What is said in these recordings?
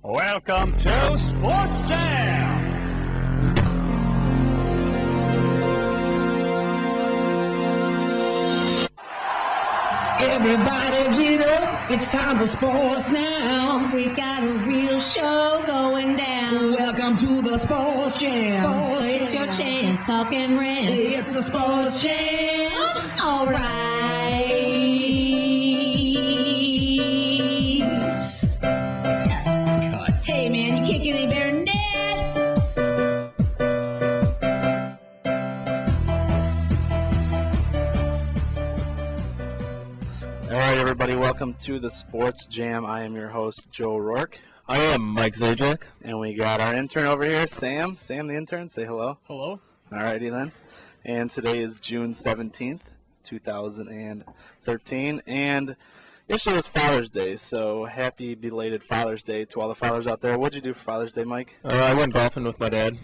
Welcome to Sports Jam! Everybody get up, it's time for sports now. We got a real show going down. Welcome to the Sports Jam. It's your chance, talk and rant. It's the Sports Jam. All right. Cut. Hey man, you can't get any better than that. All right, everybody, welcome to the Sports Jam. I am your host, Joe Rourke. I am Mike Zajac. And we got our intern over here, Sam. Sam, the intern, say hello. Hello. All righty then. And today is June 17th, 2013. And yesterday was Father's Day, so happy belated Father's Day to all the fathers out there. What'd you do for Father's Day, Mike? I went golfing with my dad.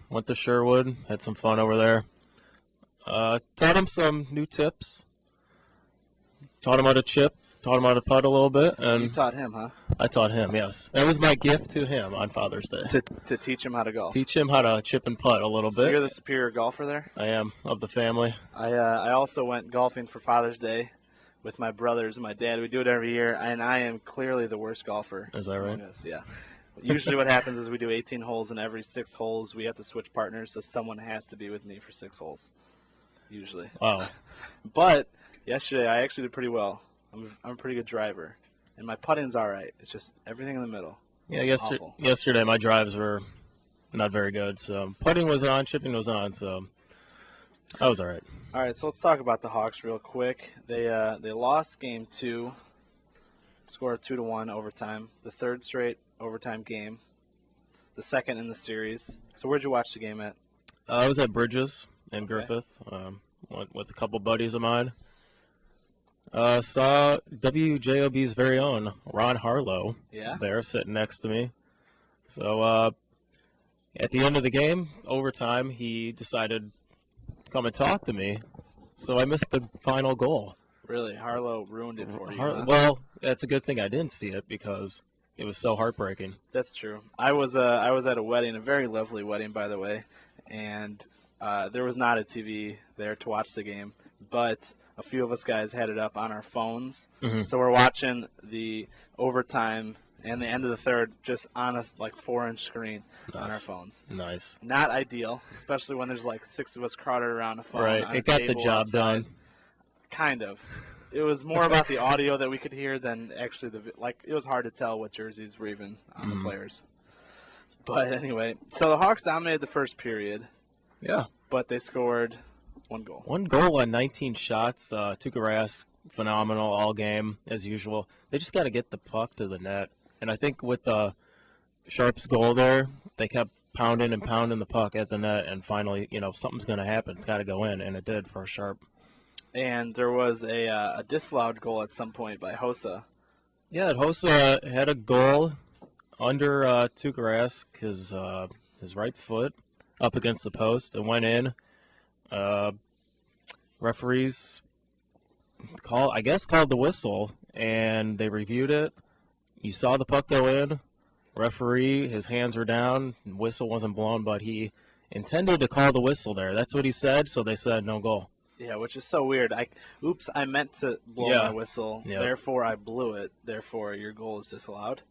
Went to Sherwood, had some fun over there. Taught him some new tips. Taught him how to chip, taught him how to putt a little bit. And You taught him, huh? I taught him, yes. That was my gift to him on Father's Day. To teach him how to golf. Teach him how to chip and putt a little So bit. you're the superior golfer there? I am, of the family. I also went golfing for Father's Day with my brothers and my dad. We do it every year, and I am clearly the worst golfer. Is that right? among us, yeah. Usually what happens is we do 18 holes, and every 6 holes we have to switch partners, so someone has to be with me for 6 holes, usually. Wow. But yesterday I actually did pretty well. I'm a pretty good driver, and my putting's all right. It's just everything in the middle. Yeah, Awful. yesterday my drives were not very good. So putting was on, chipping was on, so I was all right. All right, so let's talk about the Hawks real quick. They lost game 2, scored 2-1 overtime, the third straight overtime game, the second in the series. So where'd you watch the game at? I was at Bridges in Okay. Griffith, went with a couple buddies of mine. Saw WJOB's very own Ron Harlow there sitting next to me. So at the end of the game, overtime, he decided to come and talk to me. So I missed the final goal. Really, Harlow ruined it for you. Huh? Well, that's a good thing I didn't see it because it was so heartbreaking. That's true. I was at a wedding, a very lovely wedding, by the way, and there was not a TV there to watch the game, but a few of us guys had it up on our phones. Mm-hmm. So we're watching the overtime and the end of the third just on a 4-inch screen on our phones. Nice. Not ideal, especially when there's 6 of us crowded around a phone. Right. On It a got the table job outside. done. Kind of. It was more about the audio that we could hear than actually it was hard to tell what jerseys were even on the players. But anyway, so the Hawks dominated the first period. Yeah. But they scored 1 goal. 1 goal on 19 shots. Tuukka phenomenal all game, as usual. They just got to get the puck to the net. And I think with Sharp's goal there, they kept pounding and pounding the puck at the net, and finally, something's going to happen. It's got to go in, and it did for Sharp. And there was a disallowed goal at some point by Hossa. Yeah, Hossa had a goal under Tuukka his right foot up against the post. It went in. Referees called the whistle, and they reviewed it. You saw the puck go in. Referee, his hands were down. Whistle wasn't blown, but he intended to call the whistle there. That's what he said, so they said no goal. Yeah, which is so weird. I meant to blow my whistle, therefore I blew it, therefore your goal is disallowed.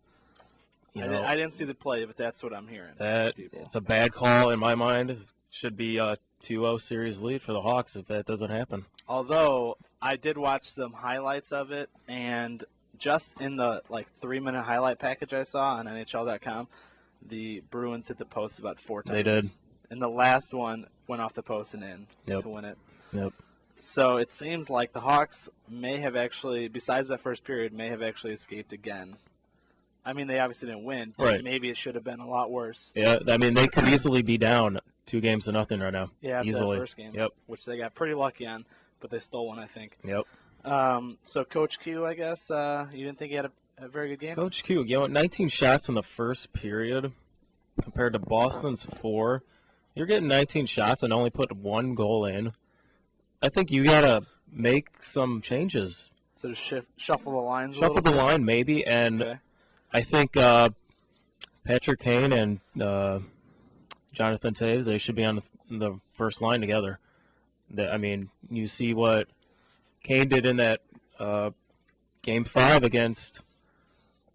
I didn't see the play, but that's what I'm hearing. It's a bad call in my mind. It should be a 2-0 series lead for the Hawks if that doesn't happen. Although I did watch some highlights of it, and just in the 3-minute highlight package I saw on NHL.com, the Bruins hit the post about 4 times. They did. And the last one went off the post and in to win it. Yep. So it seems like the Hawks may have actually, besides that first period, may have actually escaped again. I mean, they obviously didn't win, but right. Maybe it should have been a lot worse. Yeah, I mean, they could easily be down 2-0 right now. Yeah, after easily. that first game, yep. Which they got pretty lucky on, but they stole one, I think. Yep. So Coach Q, I guess, you didn't think he had a very good game? Coach Q, 19 shots in the first period compared to Boston's 4. You're getting 19 shots and only put 1 goal in. I think you got to make some changes. So to shuffle the lines a Shuffle little the bit? line maybe, and Okay. I think Patrick Kane and Jonathan Toews, they should be on the first line together. I mean, you see what Kane did in that Game 5 against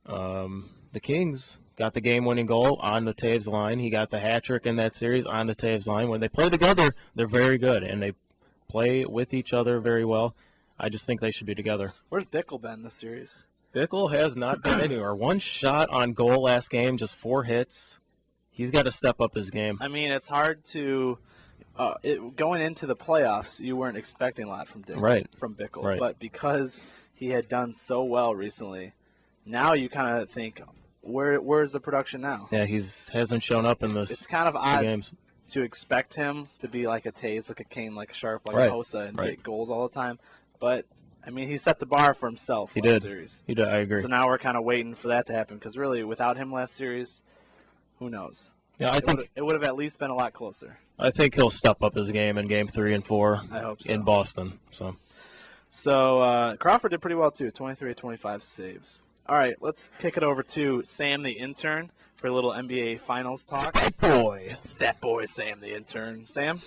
the Kings. Got the game-winning goal on the Toews line. He got the hat trick in that series on the Toews line. When they play together, they're very good, and they play with each other very well. I just think they should be together. Where's Bickle been this series? Bickle has not been anywhere. 1 shot on goal last game, just 4 hits. He's got to step up his game. I mean, it's hard to going into the playoffs, you weren't expecting a lot from Bickle. Right. But because he had done so well recently, now you kind of think, where's the production now? Yeah, hasn't shown up in this. It's kind of odd games. to expect him to be like a Toews, like a Kane, like a Sharp, like a Hossa, and get goals all the time. But, I mean, he set the bar for himself last series. He did. I agree. So now we're kind of waiting for that to happen because, really, without him last series, who knows? Yeah, I think it would have at least been a lot closer. I think he'll step up his game in Game 3 and 4 I hope so. in Boston. So Crawford did pretty well, too, 23-25 saves. All right, let's kick it over to Sam the intern for a little NBA Finals talk. Stat boy Sam the intern. Sam?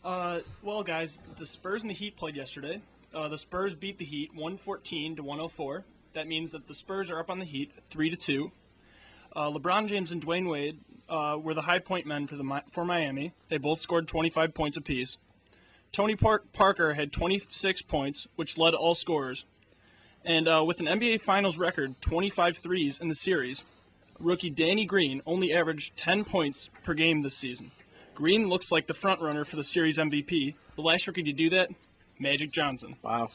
Well, guys, the Spurs and the Heat played yesterday. The Spurs beat the Heat 114-104. That means that the Spurs are up on the Heat 3-2. LeBron James and Dwayne Wade were the high point men for Miami. They both scored 25 points apiece. Tony Parker had 26 points, which led all scorers. And with an NBA Finals record, 25 threes in the series, rookie Danny Green only averaged 10 points per game this season. Green looks like the front-runner for the series MVP. The last rookie to do that, Magic Johnson. Wow.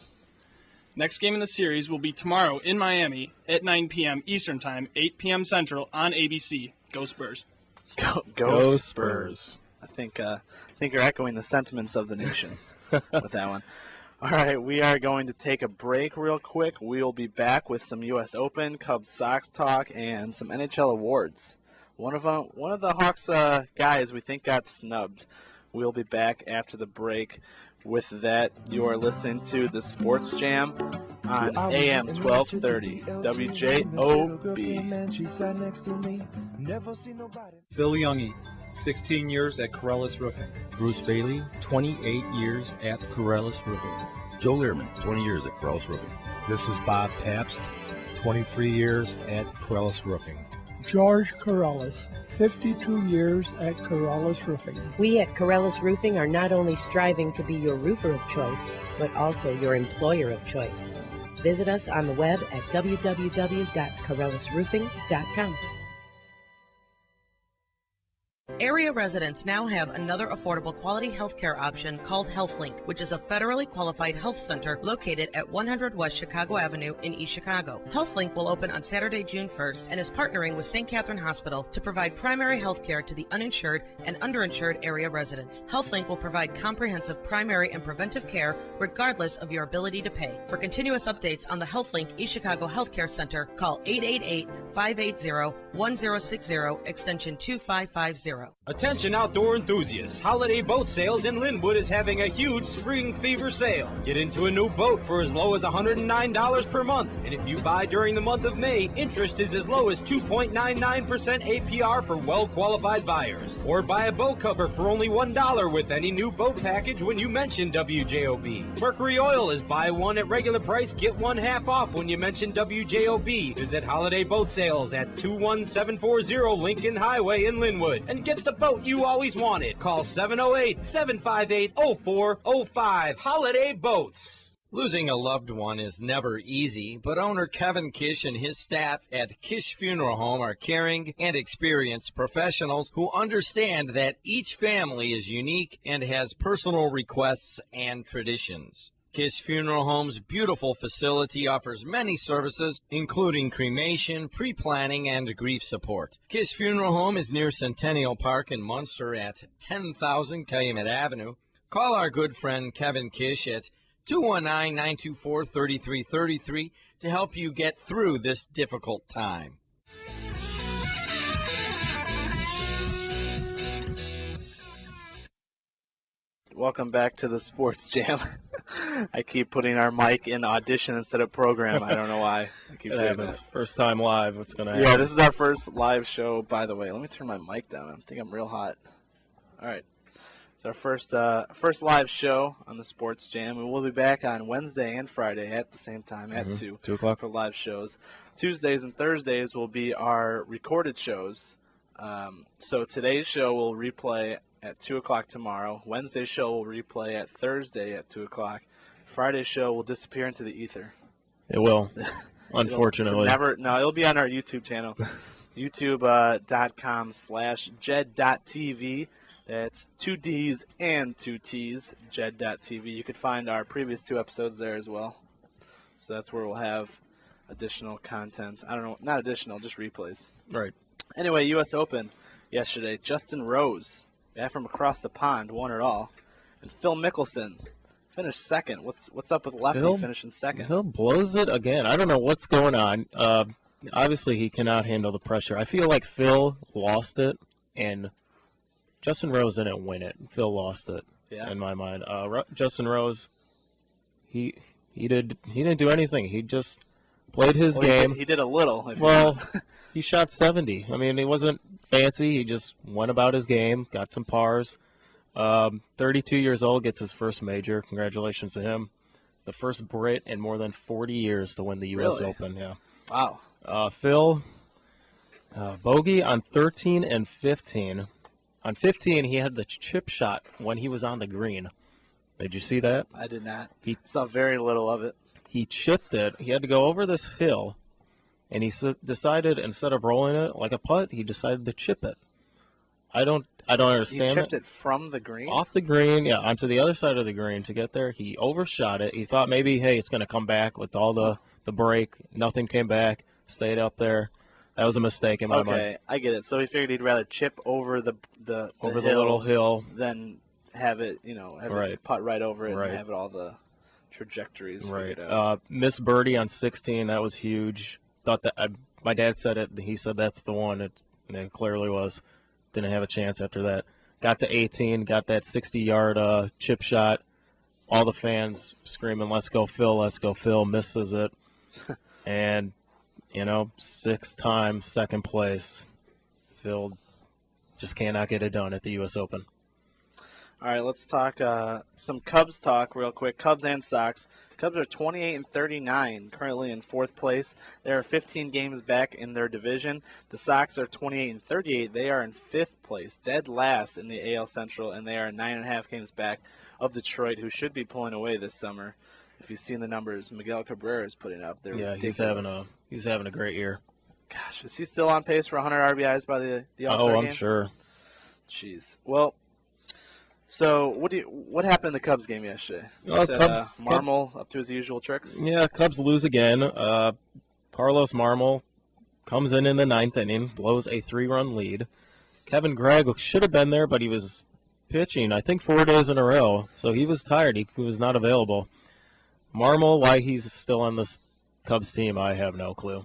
Next game in the series will be tomorrow in Miami at 9 p.m. Eastern Time, 8 p.m. Central on ABC. Go Spurs. Go Spurs. I think you're echoing the sentiments of the nation with that one. All right, we are going to take a break real quick. We'll be back with some U.S. Open, Cubs Sox talk, and some NHL awards. One of the Hawks guys we think got snubbed. We'll be back after the break. With that, you are listening to the Sports Jam on AM 1230 WJOB. Phil Youngie, 16 years at Corellis Roofing. Bruce Bailey, 28 years at Corellis Roofing. Joe Learman, 20 years at Corellis Roofing. This is Bob Pabst, 23 years at Corellis Roofing. George Corellis, 52 years at Corellis Roofing. We at Corellis Roofing are not only striving to be your roofer of choice, but also your employer of choice. Visit us on the web at www.corellisroofing.com. Area residents now have another affordable quality healthcare option called HealthLink, which is a federally qualified health center located at 100 West Chicago Avenue in East Chicago. HealthLink will open on Saturday, June 1st and is partnering with St. Catherine Hospital to provide primary health care to the uninsured and underinsured area residents. HealthLink will provide comprehensive primary and preventive care regardless of your ability to pay. For continuous updates on the HealthLink East Chicago Healthcare Center, call 888-580-1060, extension 2550. Attention outdoor enthusiasts, Holiday Boat Sales in Linwood is having a huge spring fever sale. Get into a new boat for as low as $109 per month. And if you buy during the month of May, interest is as low as 2.99% APR for well-qualified buyers. Or buy a boat cover for only $1 with any new boat package when you mention WJOB. Mercury Oil is buy one at regular price, get one half off when you mention WJOB. Visit Holiday Boat Sales at 21740 Lincoln Highway in Linwood and get the boat you always wanted. Call 708-758-0405. Holiday Boats. Losing a loved one is never easy, but owner Kevin Kish and his staff at Kish Funeral Home are caring and experienced professionals who understand that each family is unique and has personal requests and traditions. Kish Funeral Home's beautiful facility offers many services, including cremation, pre-planning, and grief support. Kish Funeral Home is near Centennial Park in Munster at 10,000 Calumet Avenue. Call our good friend Kevin Kish at 219-924-3333 to help you get through this difficult time. Welcome back to the Sports Jam. I keep putting our mic in audition instead of program. I don't know why. I keep doing that. First time live. What's going to happen? Yeah, this is our first live show, by the way. Let me turn my mic down. I think I'm real hot. All right. It's our first live show on the Sports Jam, and we'll be back on Wednesday and Friday at the same time at 2 o'clock for live shows. Tuesdays and Thursdays will be our recorded shows. So today's show will replay at 2 o'clock tomorrow. Wednesday's show will replay at Thursday at 2 o'clock. Friday's show will disappear into the ether. It will, unfortunately. It'll be on our YouTube channel, youtube.com/jed.tv. That's 2 D's and 2 T's, jed.tv. You could find our previous 2 episodes there as well. So that's where we'll have additional content. I don't know, not additional, just replays. Right. Anyway, U.S. Open yesterday. Justin Rose, back from across the pond, won it all. And Phil Mickelson finished second. What's up with lefty finishing second? Phil blows it again. I don't know what's going on. Obviously, he cannot handle the pressure. I feel like Phil lost it, and Justin Rose didn't win it. Phil lost it, in my mind. Justin Rose, he didn't do anything. He just played his game. He did a little. He shot 70. I mean, it wasn't fancy. He just went about his game, got some pars. 32 years old, gets his first major. Congratulations to him. The first Brit in more than 40 years to win the U.S. Open. Yeah. Wow. Phil, bogey on 13 and 15. On 15, he had the chip shot when he was on the green. Did you see that? I did not. He saw very little of it. He chipped it. He had to go over this hill, and he decided, instead of rolling it like a putt, he decided to chip it. I don't understand. He chipped it from the green? Off the green, yeah, onto the other side of the green to get there. He overshot it. He thought maybe, hey, it's going to come back with all the break. Nothing came back. Stayed up there. That was a mistake in my mind. Okay, I get it. So he figured he'd rather chip over the little hill than have it, it putt right over it and have it all the trajectories figured out. Miss birdie on 16. That was huge. Thought that my dad said it. He said that's the one. It clearly was. Didn't have a chance after that. Got to 18. Got that 60-yard chip shot. All the fans screaming, "Let's go, Phil! Let's go, Phil!" Misses it, and 6 times second place. Phil just cannot get it done at the U.S. Open. All right, let's talk some Cubs talk real quick. Cubs and Sox. Cubs are 28 and 39, currently in 4th place. They are 15 games back in their division. The Sox are 28 and 38. They are in 5th place, dead last in the AL Central, and they are 9.5 games back of Detroit, who should be pulling away this summer. If you've seen the numbers Miguel Cabrera is putting up, they're ridiculous. He's having a great year. Gosh, is he still on pace for 100 RBIs by the All-Star game? I'm sure. Jeez. Well, so what happened in the Cubs game yesterday? You said, Marmol up to his usual tricks? Yeah, Cubs lose again. Carlos Marmol comes in the 9th inning, blows a 3-run lead. Kevin Gregg should have been there, but he was pitching, I think, 4 days in a row, so he was tired. He was not available. Marmol, why he's still on this Cubs team, I have no clue.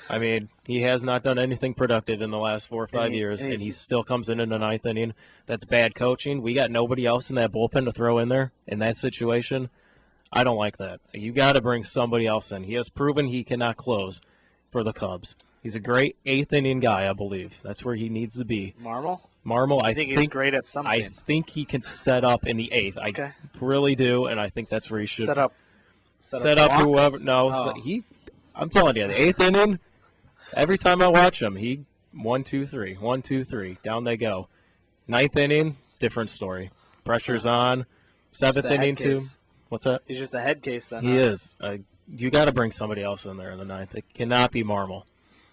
I mean, he has not done anything productive in the last 4 or 5 years, and he still comes in the 9th inning. That's bad coaching. We got nobody else in that bullpen to throw in there in that situation. I don't like that. You got to bring somebody else in. He has proven he cannot close for the Cubs. He's a great 8th inning guy, I believe. That's where he needs to be. Marmol, I think he's great at something. I think he can set up in the 8th. I really do, and I think that's where he should set up whoever. No, I'm telling you, the 8th inning. Every time I watch him, he 1, 2, 3, 1, 2, 3, down they go. 9th inning, different story. Pressure's on. 7th inning too. What's that? He's just a head case then. He is. You got to bring somebody else in there in the 9th. It cannot be Marmol.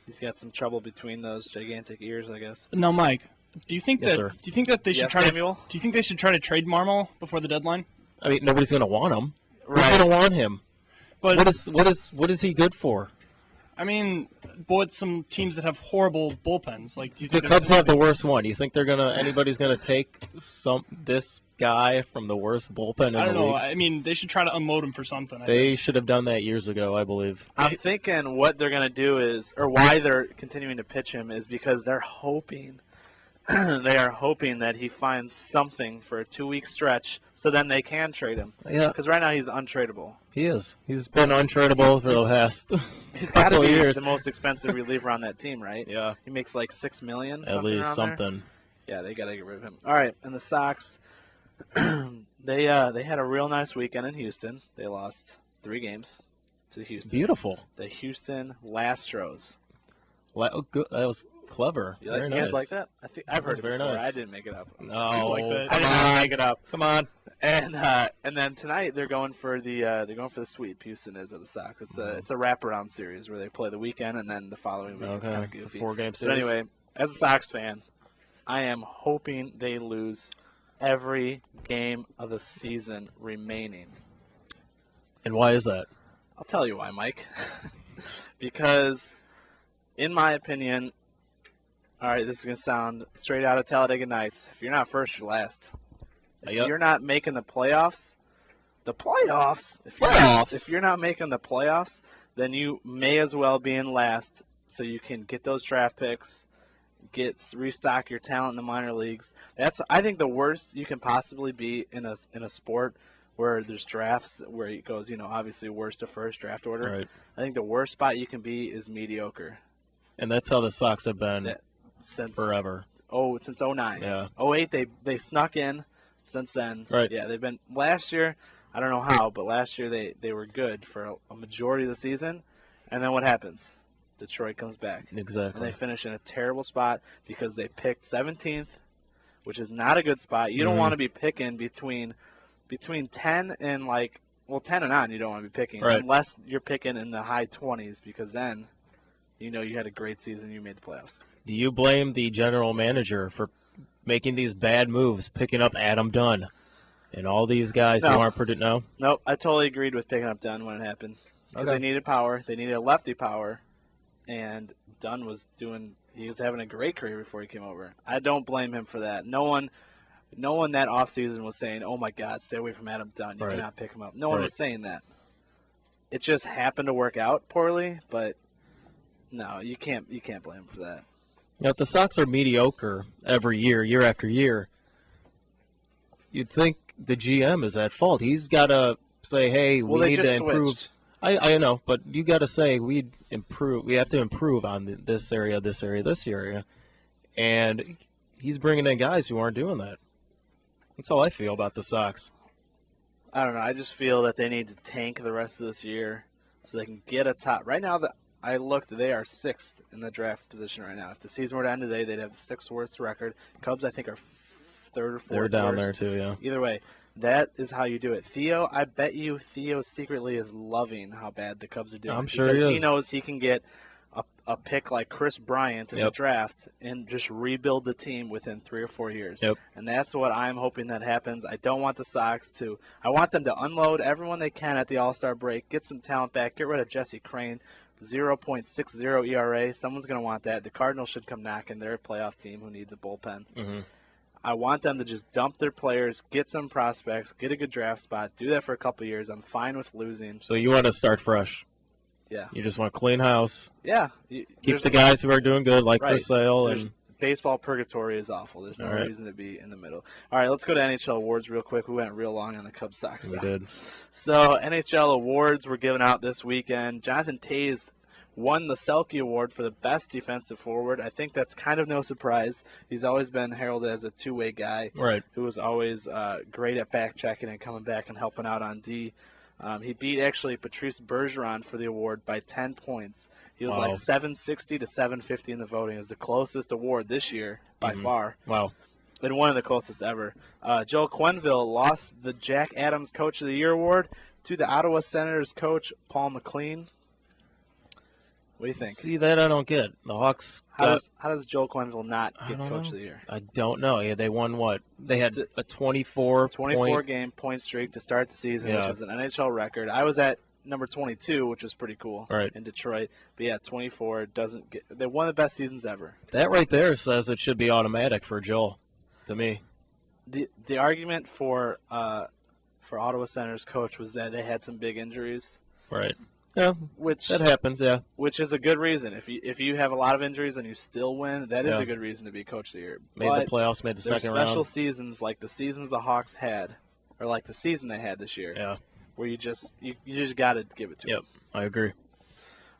He's got some trouble between those gigantic ears, I guess. No, Mike. Do you think that they should try Samuel? Do you think they should try to trade Marmol before the deadline? I mean, nobody's going to want him. Who's going to want him? But what is he good for? I mean, but some teams that have horrible bullpens, like do you think the Cubs have the worst one? Do you think anybody's gonna take this guy from the worst bullpen? I don't know. I mean, they should try to unload him for something. They should have done that years ago, I believe. I'm thinking what they're gonna do is, or why they're continuing to pitch him is because they're hoping they are hoping that he finds something for a 2-week stretch so then they can trade him. Yeah. Because right now he's untradeable. He is. He's been untradeable for the last He's got to couple be years. the most expensive reliever on that team, right? Yeah. He makes like $6 million. At least something. There. Yeah, they got to get rid of him. All right, and the Sox, they had a real nice weekend in Houston. They lost 3 games to Houston. Beautiful. The Houston Lastros. That was clever. You Very guys nice. like that? I think I've heard it very before. nice. I didn't make it up. No, I didn't make it up. Come on. And then tonight they're going for the sweep. Houston is of the Sox. It's a wraparound series where they play the weekend and then the following week. It's kind of goofy. It's a 4-game But series. anyway, as a Sox fan, I am hoping they lose every game of the season remaining. And why is that? I'll tell you why, Mike. Because, in my opinion, all right, this is going to sound straight out of Talladega Nights. If you're not first, you're last. If you're not making the playoffs, if you're not making the playoffs, then you may as well be in last so you can get those draft picks, restock your talent in the minor leagues. That's, I think, the worst you can possibly be in a sport where there's drafts where it goes, obviously worst to first draft order. Right. I think the worst spot you can be is mediocre. And that's how the Sox have been Since forever. Since 09. Yeah. 08, they snuck in. Since then, right. Yeah, they've been last year. I don't know how, but last year they were good for a majority of the season, and then what happens? Detroit comes back. Exactly. And they finish in a terrible spot because they picked 17th, which is not a good spot. You don't want to be picking between 10 and 10 and on. You don't want to be picking unless you're picking in the high 20s because then, you had a great season. You made the playoffs. Do you blame the general manager for making these bad moves, picking up Adam Dunn and all these guys who aren't predicting? No? Nope. I totally agreed with picking up Dunn when it happened because they needed power. They needed a lefty power, and Dunn was having a great career before he came over. I don't blame him for that. No one that offseason was saying, oh, my God, stay away from Adam Dunn. You cannot pick him up. No one was saying that. It just happened to work out poorly, but no, you can't blame him for that. If the Sox are mediocre every year after year, you'd think the GM is at fault. He's got to say, hey, we need to improve. Switched. I know, but you got to say we have to improve on this area, and he's bringing in guys who aren't doing that. That's how I feel about the Sox. I don't know. I just feel that they need to tank the rest of this year so they can get a top. Right now, I looked, they are 6th in the draft position right now. If the season were to end today, they'd have the 6th worst record. Cubs, I think, are 3rd or 4th. They're down worst. there, too, yeah. Either way, that is how you do it. I bet you Theo secretly is loving how bad the Cubs are doing. I'm sure because he is. He knows he can get a pick like Chris Bryant in the draft and just rebuild the team within 3 or 4 years. Yep. And that's what I'm hoping that happens. I don't want the Sox to – I want them to unload everyone they can at the All-Star break, get some talent back, get rid of Jesse Crane, 0.60 ERA. Someone's going to want that. The Cardinals should come knocking. They're a playoff team who needs a bullpen. Mm-hmm. I want them to just dump their players, get some prospects, get a good draft spot, do that for a couple of years. I'm fine with losing. So you want to start fresh. Yeah. You just want a clean house. Yeah. Keep the guys who are doing good, like Chris Sale. And baseball purgatory is awful. There's no reason to be in the middle. All right, let's go to NHL awards real quick. We went real long on the Cubs Sox stuff. We did. So NHL awards were given out this weekend. Jonathan Toews won the Selke Award for the best defensive forward. I think that's kind of no surprise. He's always been heralded as a two-way guy who was always great at back-checking and coming back and helping out on D. He beat, actually, Patrice Bergeron for the award by 10 points. He was like 760 to 750 in the voting. It was the closest award this year by far. Wow. And one of the closest ever. Joel Quenneville lost the Jack Adams Coach of the Year award to the Ottawa Senators coach, Paul McLean. What do you think? See, that I don't get. The Hawks. How does Joel Quenneville not get Coach of the Year? I don't know. Yeah, they won what? They had a 24-game point streak to start the season, which is an NHL record. I was at number 22, which was pretty cool in Detroit. But yeah, 24 doesn't get. They're one of the best seasons ever. That right there says it should be automatic for Joel, to me. The argument for Ottawa Senators coach was that they had some big injuries. Right. Yeah, which that happens. Yeah, which is a good reason. If you have a lot of injuries and you still win, that is Yeah. a good reason to be Coach of the Year. Made But the playoffs, made the there's second round. special seasons like the seasons the Hawks had, or like the season they had this year. Yeah, where you just got to give it to them. Yep, I agree.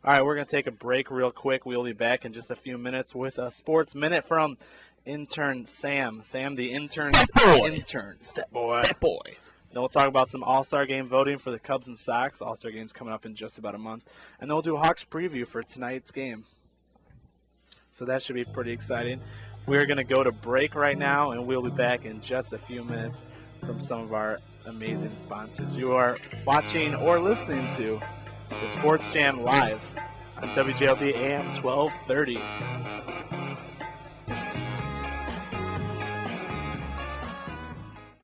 All right, we're going to take a break real quick. We'll be back in just a few minutes with a Sports Minute from intern Sam. Sam, the intern's intern. Step boy. Step boy. Then we'll talk about some All-Star Game voting for the Cubs and Sox. All-Star Game's coming up in just about a month. And then we'll do a Hawks preview for tonight's game. So that should be pretty exciting. We're going to go to break right now, and we'll be back in just a few minutes from some of our amazing sponsors. You are watching or listening to the Sports Jam live on WJLB AM 1230.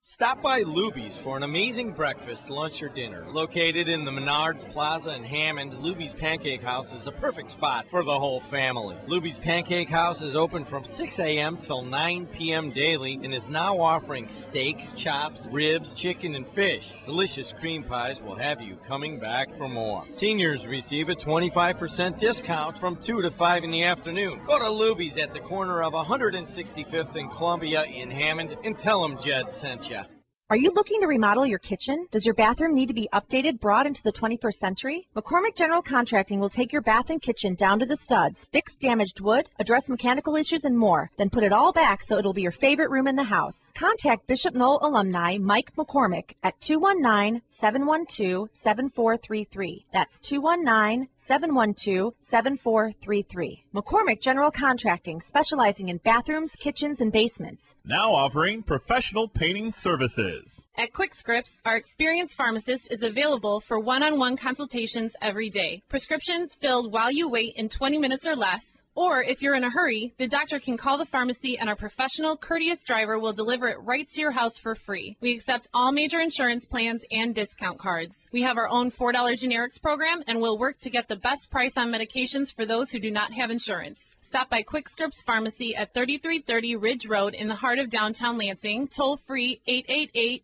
Stop by Luby's for an amazing breakfast, lunch, or dinner. Located in the Menards Plaza in Hammond, Luby's Pancake House is the perfect spot for the whole family. Luby's Pancake House is open from 6 a.m. till 9 p.m. daily and is now offering steaks, chops, ribs, chicken, and fish. Delicious cream pies will have you coming back for more. Seniors receive a 25% discount from 2 to 5 in the afternoon. Go to Luby's at the corner of 165th and Columbia in Hammond and tell them Jed sent you. Are you looking to remodel your kitchen? Does your bathroom need to be updated, brought into the 21st century? McCormick General Contracting will take your bath and kitchen down to the studs, fix damaged wood, address mechanical issues, and more. Then put it all back so it'll be your favorite room in the house. Contact Bishop Knoll alumni Mike McCormick at 219-712-7433. That's 219-712-7433. McCormick General Contracting, specializing in bathrooms, kitchens, and basements. Now offering professional painting services. At Quick Scripts, our experienced pharmacist is available for one-on-one consultations every day. Prescriptions filled while you wait in 20 minutes or less. Or if you're in a hurry, the doctor can call the pharmacy and our professional, courteous driver will deliver it right to your house for free. We accept all major insurance plans and discount cards. We have our own $4 generics program and we'll work to get the best price on medications for those who do not have insurance. Stop by Quick Scripts Pharmacy at 3330 Ridge Road in the heart of downtown Lansing. Toll free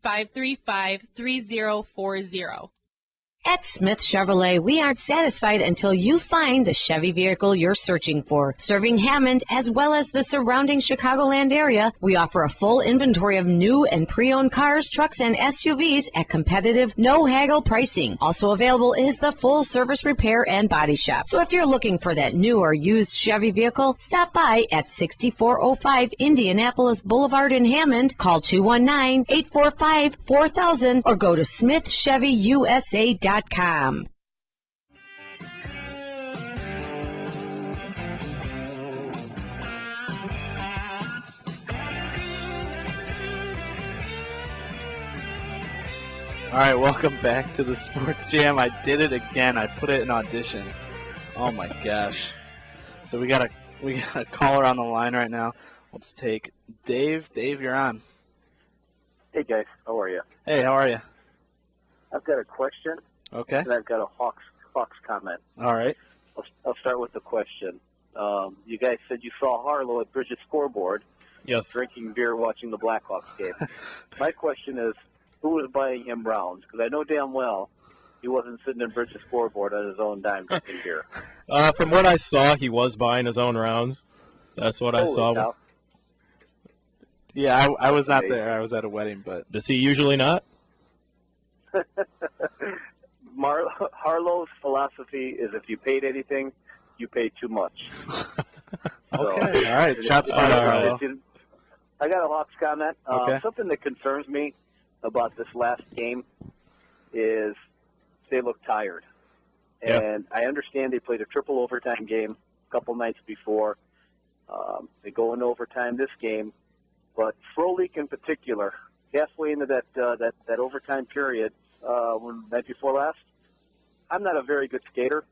888-535-3040. At Smith Chevrolet, we aren't satisfied until you find the Chevy vehicle you're searching for. Serving Hammond as well as the surrounding Chicagoland area, we offer a full inventory of new and pre-owned cars, trucks, and SUVs at competitive, no-haggle pricing. Also available is the full-service repair and body shop. So if you're looking for that new or used Chevy vehicle, stop by at 6405 Indianapolis Boulevard in Hammond. Call 219-845-4000 or go to smithchevyusa.com. All right, welcome back to the Sports Jam. I did it again. I put it in audition. Oh my gosh. So we got a caller on the line right now. Let's take Dave. Dave, you're on. Hey guys, how are you? Hey, how are you? I've got a question. Okay. And I've got a Hawks comment. All right. I'll start with the question. You guys said you saw Harlow at Bridges scoreboard. Yes. Drinking beer, watching the Blackhawks game. My question is, who was buying him rounds? Because I know damn well he wasn't sitting at Bridges scoreboard on his own dime drinking beer. From what I saw, he was buying his own rounds. That's what I saw. Cow. Yeah, I was not there. I was at a wedding, but does he usually not? Harlow's philosophy is if you paid anything, you paid too much. Okay, all right. Shots fired, Harlow. I got a Hawks comment. Okay. Something that concerns me about this last game is they look tired. Yeah. And I understand they played a triple overtime game a couple nights before. They go into overtime this game. But Frolik in particular, halfway into that overtime period, night before last, I'm not a very good skater,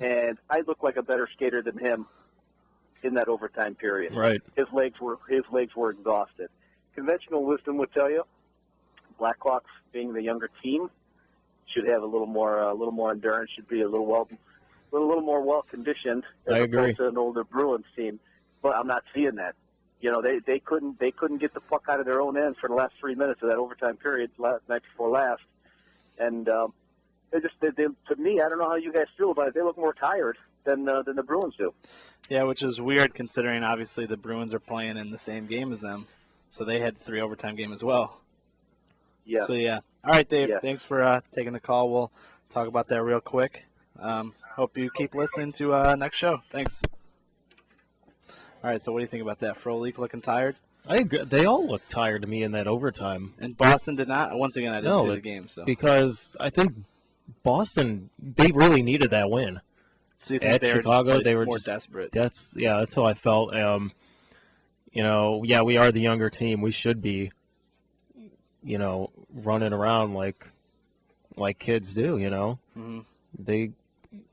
and I look like a better skater than him in that overtime period. Right. His legs were exhausted. Conventional wisdom would tell you, Blackhawks, being the younger team, should have a little more endurance. Should be a little more well conditioned as opposed to an older Bruins team. But I'm not seeing that. You know, they couldn't get the puck out of their own end for the last 3 minutes of that overtime period night before last, and they, to me, I don't know how you guys feel about it. They look more tired than the Bruins do. Yeah, which is weird considering obviously the Bruins are playing in the same game as them, so they had 3 overtime game as well. Yeah. So yeah. All right, Dave. Yeah. Thanks for taking the call. We'll talk about that real quick. Hope you keep listening to next show. Thanks. All right. So what do you think about that? Frolik looking tired? I agree. They all look tired to me in that overtime. And Boston did not. Once again, I didn't see the game. So because I think Boston, they really needed that win. So you think at they Chicago, they were more just desperate? That's how I felt. We are the younger team. We should be, running around like kids do. Mm-hmm.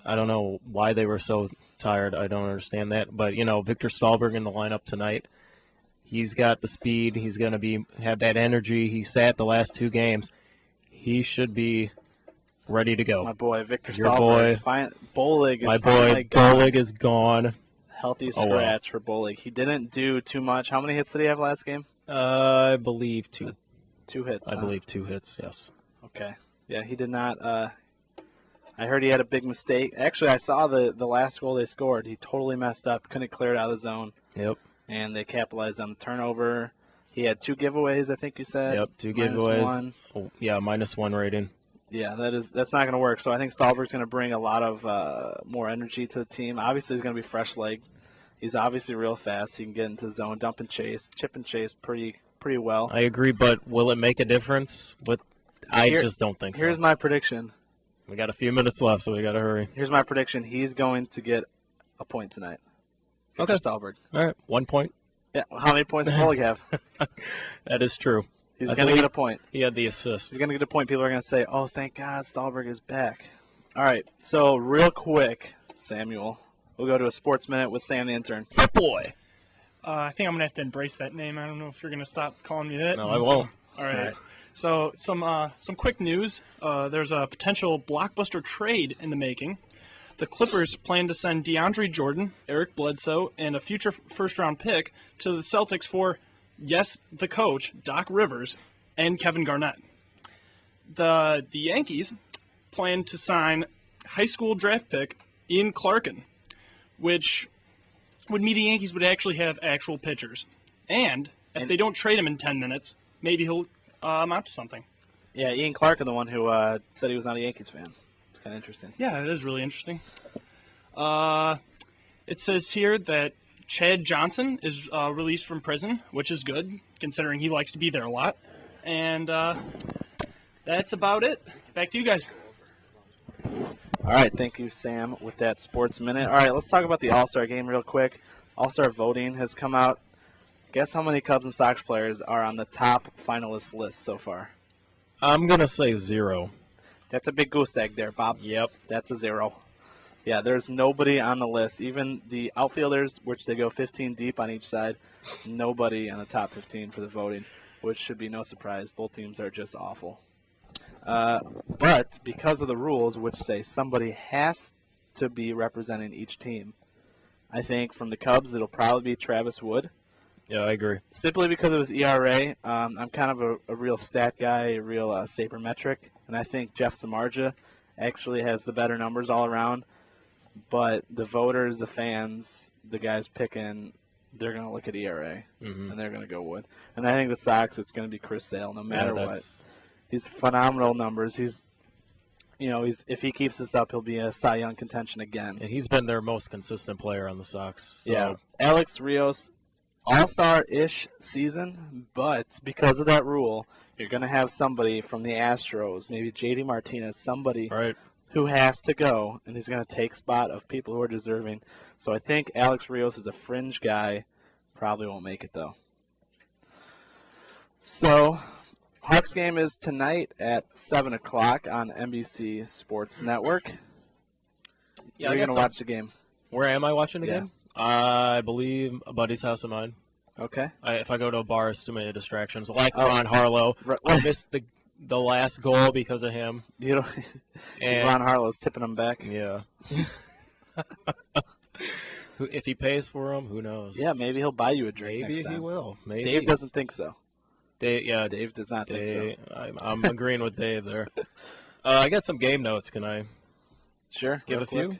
I don't know why they were so tired. I don't understand that. But Victor Stahlberg in the lineup tonight. He's got the speed. He's going to have that energy. He sat the last 2 games. He should be ready to go. My boy, Victor Your Stahlberg. boy, Bolig is my finally boy, Bolig is gone. Healthy scratch for Bolig. He didn't do too much. How many hits did he have last game? I believe 2. 2 hits. I believe 2 hits, yes. Okay. Yeah, he did not. I heard he had a big mistake. Actually, I saw the last goal they scored. He totally messed up. Couldn't clear it out of the zone. Yep. And they capitalized on the turnover. He had 2 giveaways, I think you said. Yep, 2 -1. giveaways. Oh, yeah, -1 rating. Yeah, that's not going to work. So I think Stahlberg's going to bring a lot of more energy to the team. Obviously, he's going to be fresh leg. He's obviously real fast. He can get into the zone, dump and chase, chip and chase pretty well. I agree, but will it make a difference? I just don't think so. Here's my prediction. We got a few minutes left, so we got to hurry. Here's my prediction. He's going to get a point tonight. Victor Stahlberg. All right, 1 point. Yeah, how many points does Bolig have? That is true. He's going to get a point. He had the assist. He's going to get a point. People are going to say, oh, thank God Stahlberg is back. All right, so real quick, Samuel, we'll go to a Sports Minute with Sam the intern. That boy. I think I'm going to have to embrace that name. I don't know if you're going to stop calling me that. No, I won't. All right. So some quick news. There's a potential blockbuster trade in the making. The Clippers plan to send DeAndre Jordan, Eric Bledsoe, and a future first-round pick to the Celtics for, yes, the coach, Doc Rivers, and Kevin Garnett. The Yankees plan to sign high school draft pick Ian Clarkin, which would mean the Yankees would actually have actual pitchers. And if they don't trade him in 10 minutes, maybe he'll amount to something. Yeah, Ian Clarkin, the one who said he was not a Yankees fan. It's kind of interesting. Yeah, it is really interesting. It says here that Chad Johnson is released from prison, which is good, considering he likes to be there a lot. And that's about it. Back to you guys. All right, thank you, Sam, with that Sports Minute. All right, let's talk about the All-Star game real quick. All-Star voting has come out. Guess how many Cubs and Sox players are on the top finalist list so far? I'm going to say 0. That's a big goose egg there, Bob. Yep. That's a 0. Yeah, there's nobody on the list. Even the outfielders, which they go 15 deep on each side, nobody on the top 15 for the voting, which should be no surprise. Both teams are just awful. But because of the rules, which say somebody has to be representing each team, I think from the Cubs it'll probably be Travis Wood. Yeah, I agree. Simply because of his ERA. I'm kind of a real stat guy, a real sabermetric, and I think Jeff Samardzija actually has the better numbers all around. But the voters, the fans, the guys picking, they're going to look at ERA, and they're going to go Wood. And I think the Sox, it's going to be Chris Sale no matter what. He's phenomenal numbers. If he keeps this up, he'll be a Cy Young contention again. Yeah, he's been their most consistent player on the Sox. So. Yeah, Alex Rios, All-Star-ish season, but because of that rule, you're going to have somebody from the Astros, maybe JD Martinez, somebody who has to go, and he's going to take spot of people who are deserving. So I think Alex Rios is a fringe guy, probably won't make it though. So Hawks game is tonight at 7 o'clock on NBC Sports Network. Yeah, Where are you going to watch the game? Where am I watching the game? I believe a buddy's house of mine. Okay. If I go to a bar, it's too many distractions. Like Ron Harlow. I missed the last goal because of him. And Ron Harlow's tipping him back. Yeah. If he pays for him, who knows? Yeah, maybe he'll buy you a drink Maybe next time. he will. Maybe. Dave doesn't think so. Dave does not think so. I'm agreeing with Dave there. I got some game notes. Can I Sure. give real a few? quick.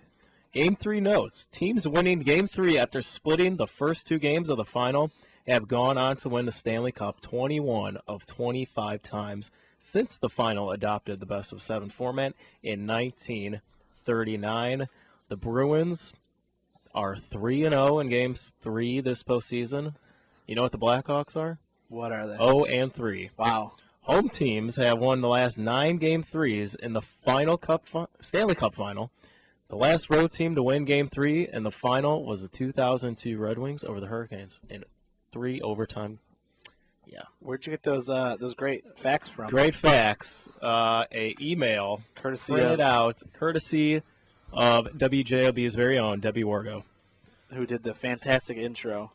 Game 3 notes. Teams winning Game 3 after splitting the first 2 games of the final have gone on to win the Stanley Cup 21 of 25 times since the final adopted the best-of-7 format in 1939. The Bruins are 3-0 in Games 3 this postseason. You know what the Blackhawks are? What are they? 0-3. Wow. Home teams have won the last 9 Game 3s in the final Stanley Cup final. The last road team to win Game 3 in the final was the 2002 Red Wings over the Hurricanes in 3 overtime. Yeah. Where'd you get those great facts from? Great facts. A email Courtesy printed of- out courtesy of WJOB's very own Debbie Wargo. Who did the fantastic intro.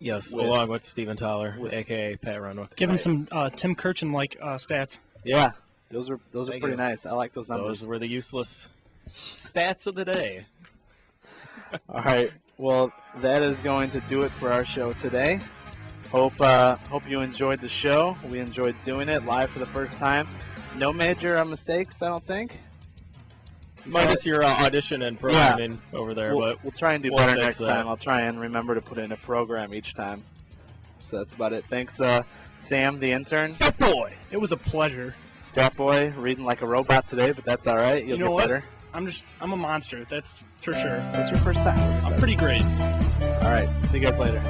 Yes, With- along with Steven Tyler, with- a.k.a. Pat Renwick. Give him some Tim Kirchin-like stats. Yeah, those are Thank pretty you. nice. I like those numbers. Those were the useless stats of the day. All right. Well, that is going to do it for our show today. Hope you enjoyed the show. We enjoyed doing it live for the first time. No major mistakes, I don't think. Minus your audition and programming over there, but we'll try and do we'll better fix next that. time. I'll try and remember to put in a program each time. So that's about it. Thanks, Sam, the intern. Step boy. It was a pleasure. Stat boy, reading like a robot today, but that's all right. You'll You know get what? better. I'm a monster. That's for sure. That's your first time. I'm pretty great. All right. See you guys later.